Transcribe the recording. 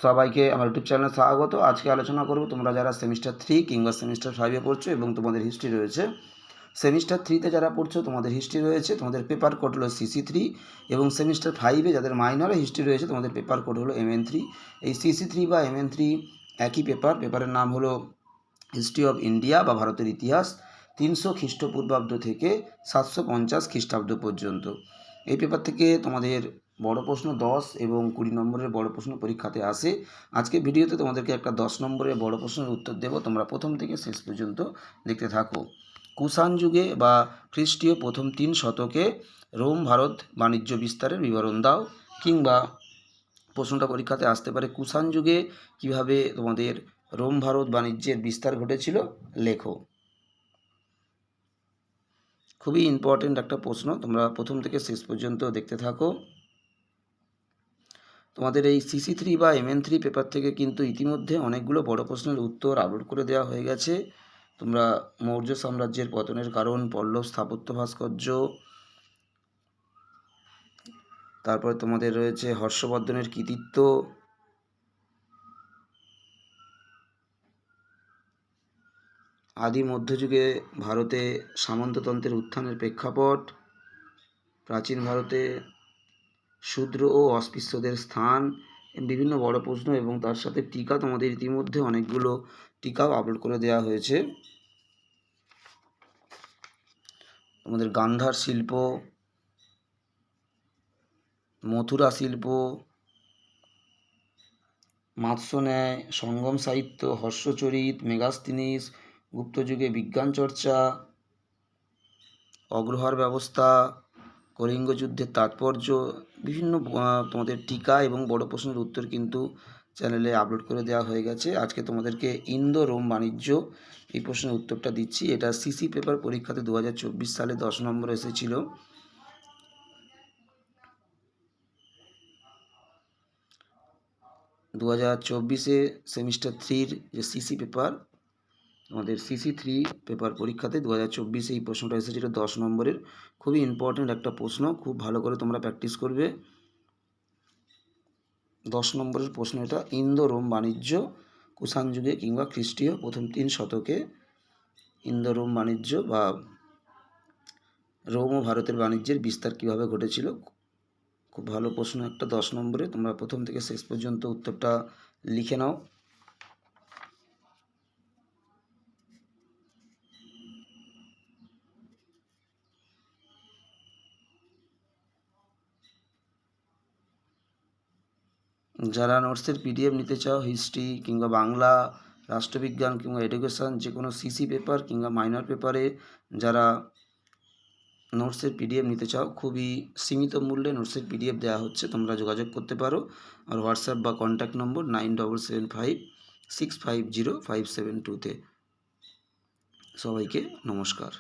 সবাইকে আমার ইউটিউব চ্যানেলে স্বাগত। আজকে আলোচনা করব তোমরা যারা সেমিস্টার 3 কিংবা সেমিস্টার 5 পড়ছো এবং তোমাদের হিস্ট্রি রয়েছে। সেমিস্টার 3 যারা পড়ছো তোমাদের হিস্ট্রি রয়েছে, তোমাদের পেপার কোড হলো CC3, এবং সেমিস্টার 5 যাদের মাইনরে হিস্ট্রি রয়েছে তোমাদের পেপার কোড হলো MN3। এই CC3 বা MN3 একই পেপারের নাম হলো হিস্ট্রি অফ ইন্ডিয়া বা ভারতের ইতিহাস, 300 খ্রিস্টপূর্বাব্দ থেকে 750 খ্রিস্টাব্দ পর্যন্ত। এই পেপার থেকে তোমাদের বড় প্রশ্ন 10 এবং 20 নম্বরের বড় প্রশ্ন পরীক্ষাতে আসে। আজকে ভিডিওতে তোমাদেরকে একটা 10 নম্বরের বড় প্রশ্নের উত্তর দেব, তোমরা প্রথম থেকে শেষ পর্যন্ত দেখতে থাকো। কুষাণ যুগে বা খ্রিস্টীয় প্রথম 3 শতকে রোম ভারত বাণিজ্য বিস্তারের বিবরণ দাও। কিংবা প্রশ্নটা পরীক্ষাতে আসতে পারে, কুষাণ যুগে কিভাবে তোমাদের রোম ভারত বাণিজ্যের বিস্তার ঘটেছিল, লেখো। খুবই ইম্পর্টেন্ট একটা প্রশ্ন, তোমরা প্রথম থেকে শেষ পর্যন্ত দেখতে থাকো। তোমাদের এই CC3 বা MN3 পেপার থেকে কিন্তু ইতিমধ্যে অনেকগুলো বড় প্রশ্নের উত্তর আপলোড করে দেওয়া হয়ে গেছে। তোমরা মৌর্য সাম্রাজ্যের পতনের কারণ, পল্লব স্থাপত্য ভাস্কর্য, তারপরে তোমাদের রয়েছে হর্ষবর্ধনের কৃতিত্ব, আদি মধ্যযুগে ভারতে সামন্ততন্ত্রের উত্থানের প্রেক্ষাপট, প্রাচীন ভারতে শূদ্র ও অস্পৃশ্যদের স্থান, বিভিন্ন বড় প্রশ্ন এবং তার সাথে টিকা, তোমাদের ইতিমধ্যে অনেকগুলো টিকাও আপলোড করে দেওয়া হয়েছে। তোমাদের গান্ধার শিল্প, মথুরা শিল্প, মাৎস্যন্যায়, সঙ্গম সাহিত্য, হর্ষচরিত, মেগাস্তিনিস, গুপ্তযুগে বিজ্ঞান চর্চা, অগ্রহার ব্যবস্থা, কলিঙ্গ যুদ্ধের তাৎপর্য, বিভিন্ন তোমাদের টিকা এবং বড় প্রশ্নের উত্তর কিন্তু চ্যানেলে আপলোড করে দেওয়া হয়ে গেছে। আজকে তোমাদেরকে ইন্দো রোম বাণিজ্য এই প্রশ্নের উত্তরটা দিচ্ছি। এটা সিসি পেপার পরীক্ষাতে 2024 সালে 10 নম্বর এসেছিল। দু 2024 সেমিস্টার 3 যে সিসি পেপার, আমাদের CC3 পেপার পরীক্ষাতে 2024 এই প্রশ্নটা এসেছিল 10 নম্বরের। খুবই ইম্পর্টেন্ট একটা প্রশ্ন, খুব ভালো করে তোমরা প্র্যাকটিস করবে। 10 নম্বরের প্রশ্ন এটা, ইন্দো রোম বাণিজ্য কুষাণ যুগে কিংবা খ্রিস্টীয় প্রথম 3 শতকে ইন্দো রোম বাণিজ্য বা রোম ও ভারতের বাণিজ্যের বিস্তার কীভাবে ঘটেছিল। খুব ভালো প্রশ্ন একটা 10 নম্বরে, তোমরা প্রথম থেকে শেষ পর্যন্ত উত্তরটা লিখে নাও। যারা নোটসের PDF নিতে চাও, হিস্ট্রি কিংবা বাংলা, রাষ্ট্রবিজ্ঞান কিংবা এডুকেশান, যে কোনো CC পেপার কিংবা মাইনর পেপারে যারা নোটসের PDF নিতে চাও, খুবই সীমিত মূল্যে নোটসের PDF দেওয়া হচ্ছে, তোমরা যোগাযোগ করতে পারো। আর হোয়াটসঅ্যাপ বা কন্ট্যাক্ট নম্বর 9775650572-তে। সবাইকে নমস্কার।